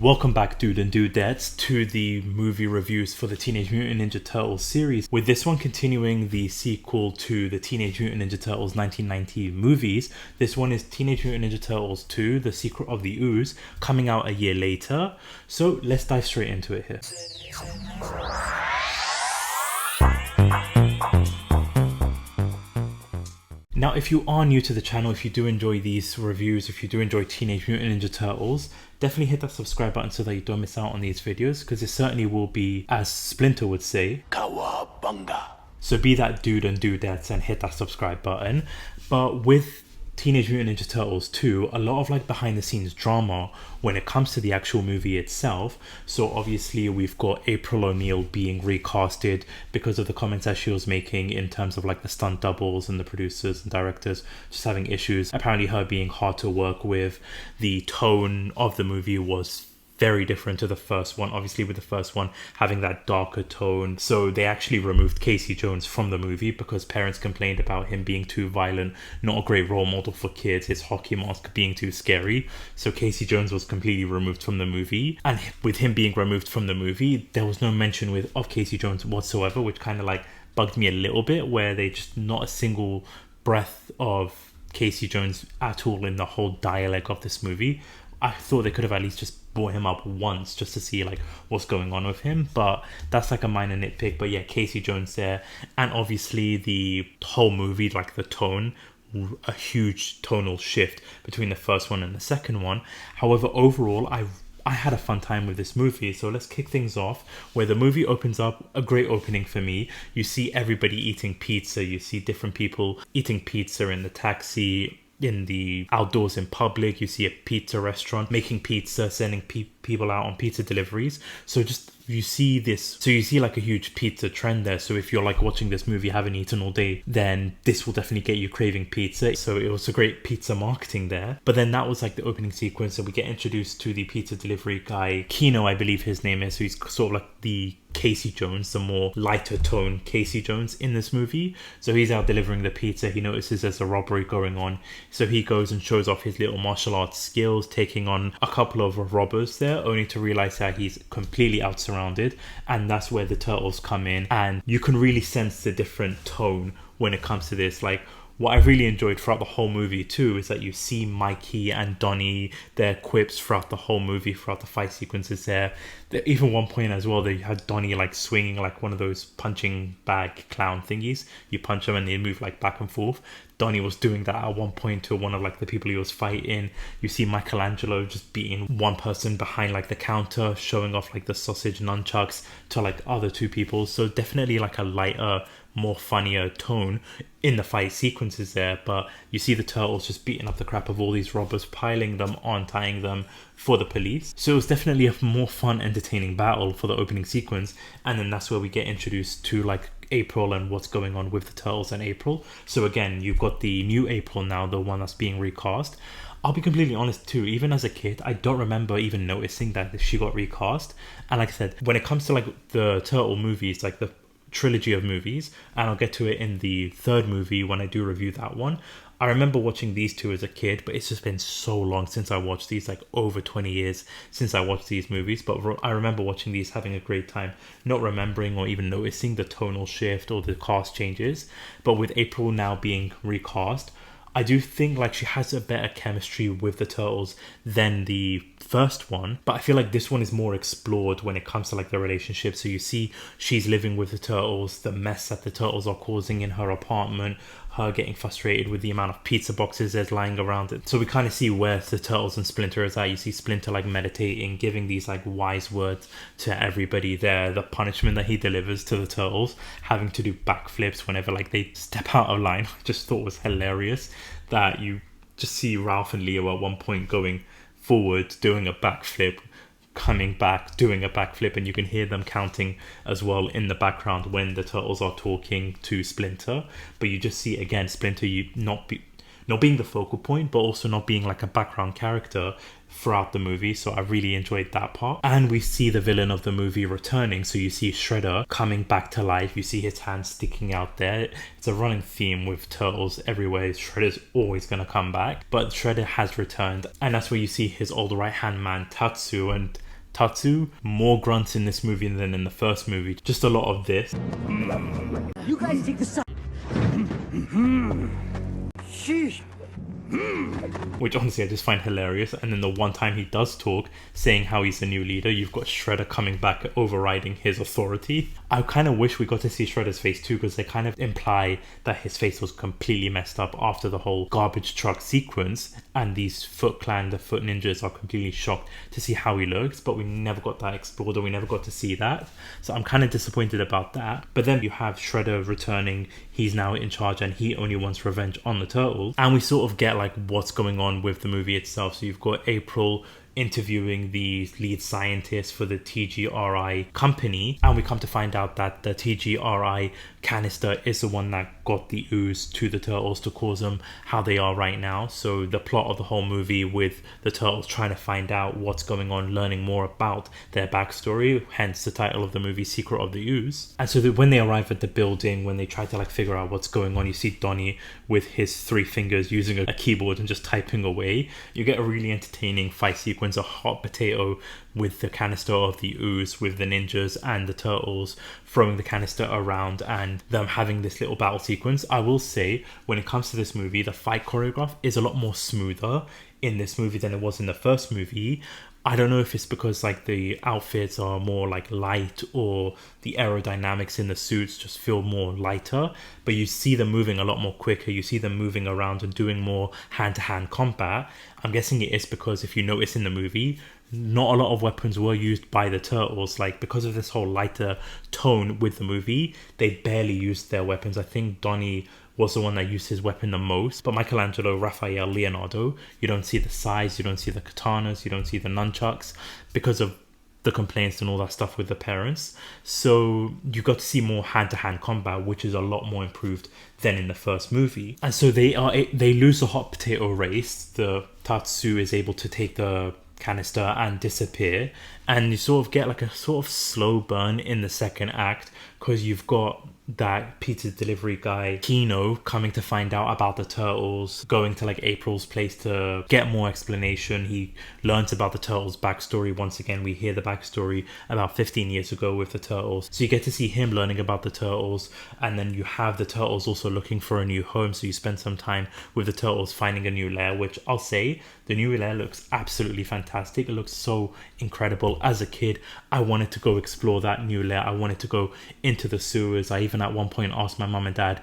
Welcome back, dude and dudettes, to the movie reviews for the Teenage Mutant Ninja Turtles series. With this one continuing the sequel to the Teenage Mutant Ninja Turtles 1990 movies, this one is Teenage Mutant Ninja Turtles 2, The Secret of the Ooze, coming out a year later. So let's dive straight into it here. Now, if you are new to the channel, if you do enjoy these reviews, if you do enjoy Teenage Mutant Ninja Turtles, definitely hit that subscribe button so that you don't miss out on these videos, because it certainly will be, as Splinter would say, Kawabunga. So be that dude and dudettes and hit that subscribe button. But with Teenage Mutant Ninja Turtles 2, a lot of behind the scenes drama when it comes to the actual movie itself. So obviously we've got April O'Neil being recasted because of the comments that she was making in terms of the stunt doubles and the producers and directors just having issues. Apparently her being hard to work with. The tone of the movie was very different to the first one, obviously with the first one having that darker tone. So they actually removed Casey Jones from the movie because parents complained about him being too violent, not a great role model for kids, his hockey mask being too scary. So Casey Jones was completely removed from the movie, and with him being removed from the movie, there was no mention of Casey Jones whatsoever, which kind of bugged me a little bit, where they just not a single breath of Casey Jones at all in the whole dialogue of this movie. I thought they could have at least just brought him up once just to see what's going on with him, but that's a minor nitpick. But yeah, Casey Jones there, and obviously the whole movie, the tone, a huge tonal shift between the first one and the second one. However, overall, I had a fun time with this movie. So let's kick things off where the movie opens up. A great opening for me. You see everybody eating pizza. You see different people eating pizza in the taxi, in the outdoors in public. You see a pizza restaurant making pizza, sending people out on pizza deliveries. So you see a huge pizza trend there. So if you're watching this movie, haven't eaten all day, then this will definitely get you craving pizza. So it was a great pizza marketing there. But then that was the opening sequence, and we get introduced to the pizza delivery guy, Kino, I believe his name is. So he's sort of the Casey Jones, the more lighter tone Casey Jones in this movie. So he's out delivering the pizza. He notices there's a robbery going on, so he goes and shows off his little martial arts skills, taking on a couple of robbers there, only to realize that he's completely outsurrounded. And that's where the turtles come in, and you can really sense the different tone when it comes to this. What I really enjoyed throughout the whole movie too is that you see Mikey and Donnie, their quips throughout the whole movie, throughout the fight sequences there. Even one point as well, they had Donnie swinging one of those punching bag clown thingies. You punch them and they move back and forth. Donnie was doing that at one point to one of the people he was fighting. You see Michaelangelo just beating one person behind the counter, showing off the sausage nunchucks to other two people. So definitely a lighter, more funnier tone in the fight sequences there. But you see the turtles just beating up the crap of all these robbers, piling them on, tying them for the police. So it was definitely a more fun, entertaining battle for the opening sequence. And then that's where we get introduced to April and what's going on with the turtles and April. So again, you've got the new April now, the one that's being recast. I'll be completely honest too, even as a kid, I don't remember even noticing that she got recast. And like I said, when it comes to the turtle movies, the trilogy of movies, and I'll get to it in the third movie when I do review that one, I remember watching these two as a kid, but it's just been so long since I watched these, over 20 years since I watched these movies. But I remember watching these, having a great time, not remembering or even noticing the tonal shift or the cast changes. But with April now being recast, I do think she has a better chemistry with the turtles than the first one, but I feel this one is more explored when it comes to the relationship. So you see she's living with the turtles, the mess that the turtles are causing in her apartment, her getting frustrated with the amount of pizza boxes there's lying around it. So we kind of see where the turtles and Splinter is at. You see Splinter meditating, giving these wise words to everybody there. The punishment that he delivers to the turtles, having to do backflips whenever they step out of line, I just thought was hilarious. That you just see Ralph and Leo at one point going forward, doing a backflip, coming back, doing a backflip, and you can hear them counting as well in the background when the turtles are talking to Splinter. But you just see again Splinter not being the focal point, but also not being a background character throughout the movie. So I really enjoyed that part. And we see the villain of the movie returning. So you see Shredder coming back to life. You see his hand sticking out there. It's a running theme with turtles everywhere. Shredder's always going to come back, but Shredder has returned, and that's where you see his old right hand man Tatsu. And Tatsu. More grunts in this movie than in the first movie. Just a lot of this. You guys take the side. Sheesh. Which honestly I just find hilarious. And then the one time he does talk, saying how he's the new leader, you've got Shredder coming back, overriding his authority. I kind of wish we got to see Shredder's face too, because they kind of imply that his face was completely messed up after the whole garbage truck sequence, and these Foot Clan, the Foot Ninjas, are completely shocked to see how he looks, but we never got that explored, or we never got to see that. So I'm kind of disappointed about that. But then you have Shredder returning, he's now in charge, and he only wants revenge on the Turtles. And we sort of get like what's going on with the movie itself. So you've got April interviewing the lead scientist for the TGRI company, and we come to find out that the TGRI canister is the one that got the ooze to the turtles to cause them how they are right now. So the plot of the whole movie with the turtles trying to find out what's going on, learning more about their backstory, hence the title of the movie, Secret of the Ooze. And so that when they arrive at the building, when they try to like figure out what's going on, you see Donnie with his 3 fingers using a keyboard and just typing away. You get a really entertaining fight sequence, a hot potato with the canister of the ooze, with the ninjas and the turtles throwing the canister around and them having this little battle sequence. I will say, when it comes to this movie, the fight choreograph is a lot more smoother in this movie than it was in the first movie. I don't know if it's because like the outfits are more like light, or the aerodynamics in the suits just feel more lighter, but you see them moving a lot more quicker. You see them moving around and doing more hand-to-hand combat. I'm guessing it is because if you notice in the movie, not a lot of weapons were used by the turtles. Like, because of this whole lighter tone with the movie, they barely used their weapons. I think Donnie was the one that used his weapon the most, but Michelangelo, Raphael, Leonardo, you don't see the size, you don't see the katanas, you don't see the nunchucks, because of the complaints and all that stuff with the parents. So you got to see more hand-to-hand combat, which is a lot more improved than in the first movie. And so they lose the hot potato race. The Tatsu is able to take the canister and disappear, and you sort of get like a sort of slow burn in the second act, because you've got that pizza delivery guy Kino coming to find out about the turtles, going to like April's place to get more explanation. He learns about the turtles' backstory. Once again, we hear the backstory about 15 years ago with the turtles, so you get to see him learning about the turtles. And then you have the turtles also looking for a new home, so you spend some time with the turtles finding a new lair, which I'll say the new lair looks absolutely fantastic. It looks so incredible. As a kid, I wanted to go explore that new lair. I wanted to go into the sewers. I even at one point asked my mum and dad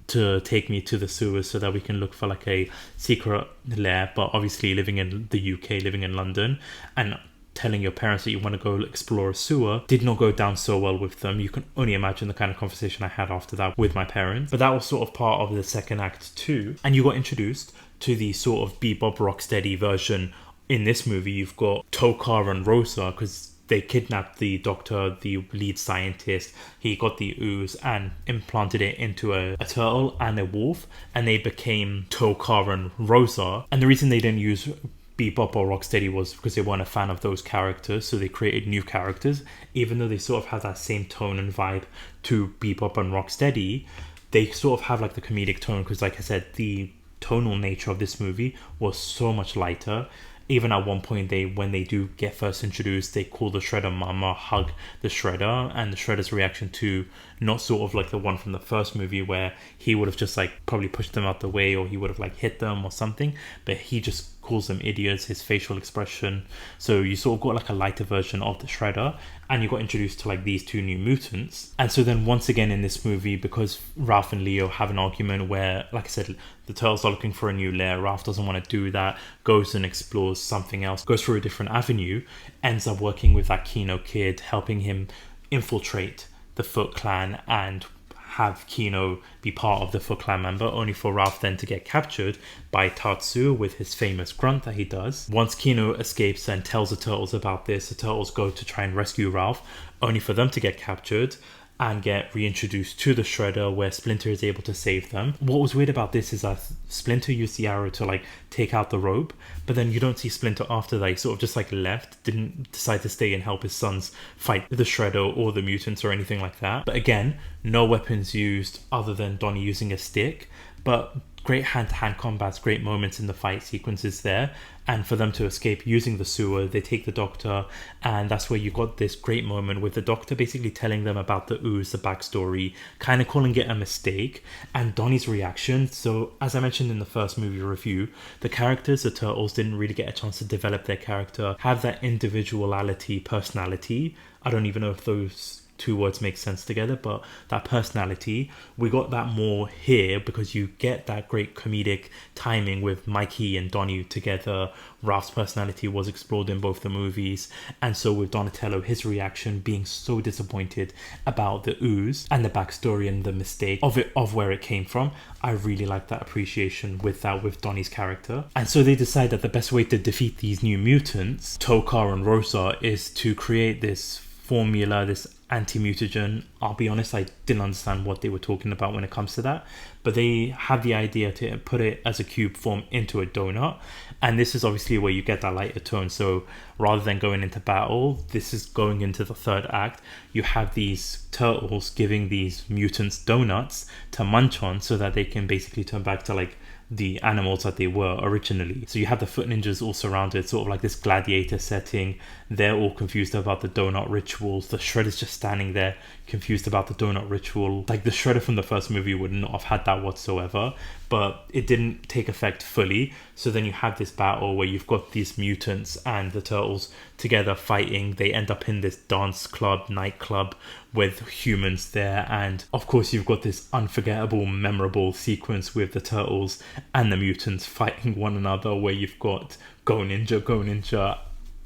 to take me to the sewers so that we can look for like a secret lair. But obviously, living in the UK, living in London, and telling your parents that you want to go explore a sewer did not go down so well with them. You can only imagine the kind of conversation I had after that with my parents. But that was sort of part of the second act too. And you got introduced to the sort of Bebop Rocksteady version. In this movie, you've got Tokar and Rosa, because they kidnapped the doctor, the lead scientist. He got the ooze and implanted it into a turtle and a wolf, and they became Tokar and Rosa. And the reason they didn't use Bebop or Rocksteady was because they weren't a fan of those characters, so they created new characters. Even though they sort of have that same tone and vibe to Bebop and Rocksteady, they sort of have like the comedic tone, because like I said, the tonal nature of this movie was so much lighter. Even at one point, when they do get first introduced, they call the Shredder Mama, hug the Shredder, and the Shredder's reaction to not sort of like the one from the first movie where he would have just like probably pushed them out the way, or he would have like hit them or something, but he just calls them idiots, his facial expression. So you sort of got like a lighter version of the Shredder, and you got introduced to like these 2 new mutants. And so then once again in this movie, because Ralph and Leo have an argument where, like I said, the turtles are looking for a new lair, Ralph doesn't want to do that, goes and explores something else, goes through a different avenue, ends up working with that Kino kid, helping him infiltrate the Foot Clan and have Kino be part of the Foot Clan member, only for Ralph then to get captured by Tatsu with his famous grunt that he does. Once Kino escapes and tells the turtles about this, the turtles go to try and rescue Ralph, only for them to get captured and get reintroduced to the Shredder, where Splinter is able to save them. What was weird about this is that Splinter used the arrow to like take out the rope, but then you don't see Splinter after that. He sort of just like left, didn't decide to stay and help his sons fight the Shredder or the mutants or anything like that. But again, no weapons used other than Donnie using a stick. But great hand-to-hand combats, great moments in the fight sequences there. And for them to escape using the sewer, they take the doctor, and that's where you got this great moment with the doctor basically telling them about the ooze, the backstory, kind of calling it a mistake, and Donnie's reaction. So as I mentioned in the first movie review, the characters, the turtles, didn't really get a chance to develop their character, have that individuality, personality. I don't even know if those two words make sense together, but that personality, we got that more here because you get that great comedic timing with Mikey and Donnie together. Ralph's personality was explored in both the movies, and so with Donatello, his reaction being so disappointed about the ooze and the backstory and the mistake of where it came from. I really like that appreciation with Donnie's character. And so they decide that the best way to defeat these new mutants, Tokar and Rosa, is to create this formula, this anti-mutagen. I'll be honest, I didn't understand what they were talking about when it comes to that, but they had the idea to put it as a cube form into a donut, and this is obviously where you get that lighter tone. So rather than going into battle, this is going into the third act. You have these turtles giving these mutants donuts to munch on so that they can basically turn back to like the animals that they were originally. So you have the foot ninjas all surrounded, sort of like this gladiator setting. They're all confused about the donut rituals. The Shredder's just standing there confused about the donut ritual. Like the Shredder from the first movie would not have had that whatsoever, but it didn't take effect fully. So then you have this battle where you've got these mutants and the turtles together fighting. They end up in this dance club, nightclub with humans there, and of course you've got this unforgettable, memorable sequence with the turtles and the mutants fighting one another, where you've got Go Ninja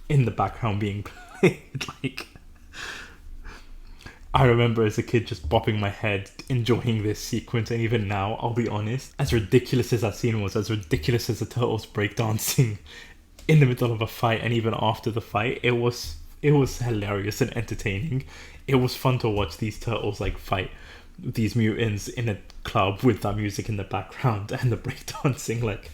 in the background being played. Like, I remember as a kid just bopping my head, enjoying this sequence, and even now, I'll be honest, as ridiculous as that scene was, as ridiculous as the turtles breakdancing in the middle of a fight, and even after the fight, it was hilarious and entertaining. It was fun to watch these turtles like fight these mutants in a club with that music in the background and the breakdancing. Like,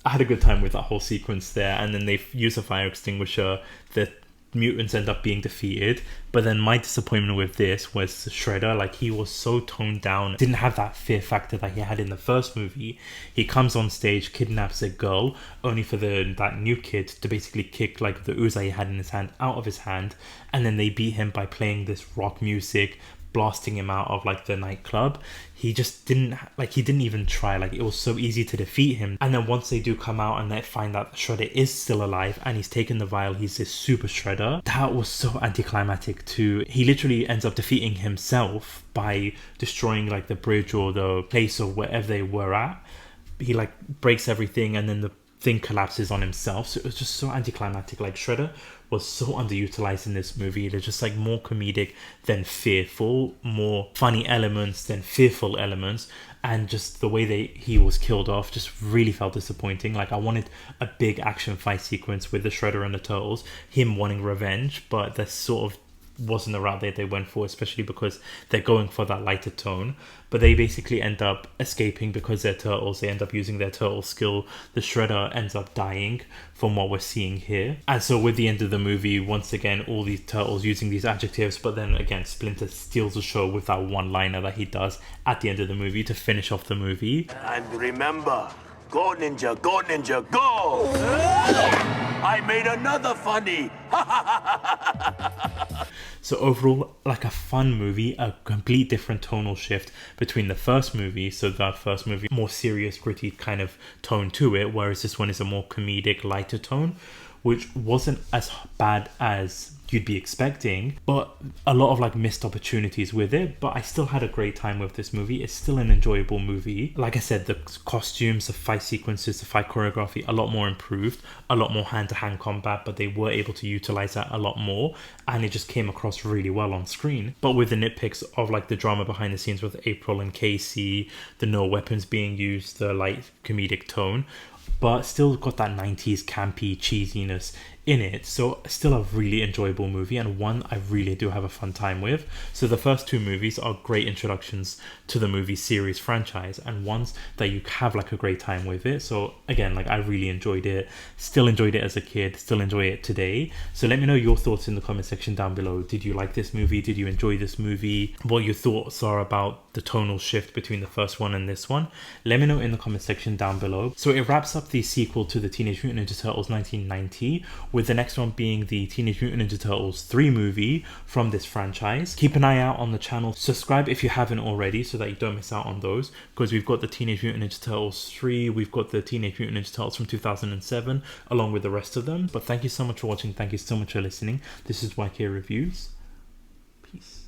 I had a good time with that whole sequence there. And then they use a fire extinguisher. The mutants end up being defeated, but then my disappointment with this was Shredder. Like, he was so toned down, didn't have that fear factor that he had in the first movie. He comes on stage, kidnaps a girl, only for that new kid to basically kick like the ooze that he had in his hand out of his hand, and then they beat him by playing this rock music, blasting him out of like the nightclub. He just didn't even try. Like, it was so easy to defeat him. And then once they do come out and they find that Shredder is still alive and he's taken the vial, he's this super Shredder, that was so anticlimactic too. He literally ends up defeating himself by destroying like the bridge or the place or wherever they were at. He like breaks everything and then the thing collapses on himself. So it was just so anticlimactic. Like, Shredder was so underutilized in this movie. They're just like more comedic than fearful, more funny elements than fearful elements, and just the way he was killed off just really felt disappointing. Like, I wanted a big action fight sequence with the Shredder and the turtles, him wanting revenge, but that sort of wasn't the route that they went for, especially because they're going for that lighter tone. But they basically end up escaping because they're turtles. They end up using their turtle skill. The Shredder ends up dying from what we're seeing here. And so with the end of the movie, once again, all these turtles using these adjectives, but then again, Splinter steals the show with that one-liner that he does at the end of the movie to finish off the movie. And remember, go ninja, go! I made another funny! So overall, like a fun movie, a complete different tonal shift between the first movie. So that first movie, more serious, gritty kind of tone to it, whereas this one is a more comedic, lighter tone, which wasn't as bad as you'd be expecting, but a lot of like missed opportunities with it. But I still had a great time with this movie. It's still an enjoyable movie. Like I said, the costumes, the fight sequences, the fight choreography, a lot more improved, a lot more hand-to-hand combat, but they were able to utilize that a lot more, and it just came across really well on screen. But with the nitpicks of like the drama behind the scenes with April and Casey, the no weapons being used, the light comedic tone, but still got that 90s campy cheesiness in it. So still a really enjoyable movie, and one I really do have a fun time with. So the first two movies are great introductions to the movie series franchise, and ones that you have like a great time with it. So again, like I really enjoyed it, still enjoyed it as a kid, still enjoy it today. So let me know your thoughts in the comment section down below. Did you like this movie? Did you enjoy this movie? What your thoughts are about the tonal shift between the first one and this one? Let me know in the comment section down below. So it wraps up the sequel to the Teenage Mutant Ninja Turtles 1990, with the next one being the Teenage Mutant Ninja Turtles 3 movie from this franchise. Keep an eye out on the channel. Subscribe if you haven't already so that you don't miss out on those, because we've got the Teenage Mutant Ninja Turtles 3, we've got the Teenage Mutant Ninja Turtles from 2007, along with the rest of them. But thank you so much for watching. Thank you so much for listening. This is YK Reviews. Peace.